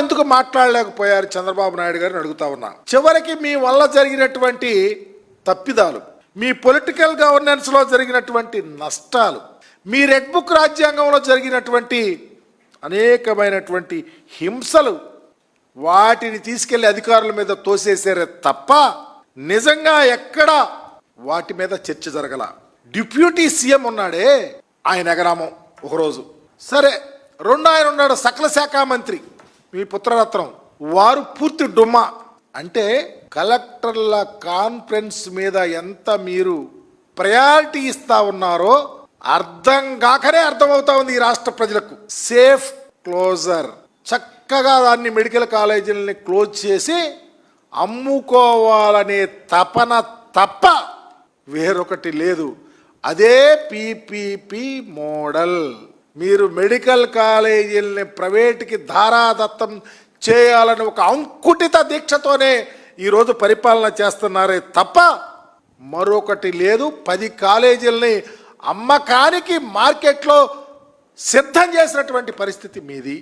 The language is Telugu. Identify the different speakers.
Speaker 1: ఎందుకు మాట్లాడలేకపోయారు చంద్రబాబు నాయుడు గారిని అడుగుతా ఉన్నా. చివరికి మీ వల్ల జరిగినటువంటి తప్పిదాలు, మీ పొలిటికల్ గవర్నెన్స్ లో జరిగినటువంటి నష్టాలు, మీ రెడ్ బుక్ రాజ్యాంగంలో జరిగినటువంటి అనేకమైనటువంటి హింసలు, వాటిని తీసుకెళ్లి అధికారుల మీద తోసేసారే తప్ప నిజంగా ఎక్కడ వాటి మీద చర్చ జరగల. డిప్యూటీ సీఎం ఉన్నాడే, ఆయన ఎగరామం ఒకరోజు సరే. ఆయన ఉన్నాడు సకల శాఖ మంత్రి, మీ పుత్రరత్నం, వారు పూర్తి డుమ్మా. అంటే కలెక్టర్ల కాన్ఫరెన్స్ మీద ఎంత మీరు ప్రయారిటీ ఇస్తా ఉన్నారో అర్థం కాకనే అర్థమవుతా ఉంది ఈ రాష్ట్ర ప్రజలకు. సేఫ్ క్లోజర్, చక్కగా దాన్ని మెడికల్ కాలేజీలని క్లోజ్ చేసి అమ్ముకోవాలనే తపన తప్ప వేరొకటి లేదు. అదే పీపీపీ మోడల్. మీరు మెడికల్ కాలేజీలని ప్రైవేట్కి ధారాదత్తం చేయాలని ఒక అంకుటిత దీక్షతోనే ఈరోజు పరిపాలన చేస్తున్నారే తప్ప మరొకటి లేదు. 10 కాలేజీలని అమ్మకానికి మార్కెట్లో సిద్ధం చేసినటువంటి పరిస్థితి మీది.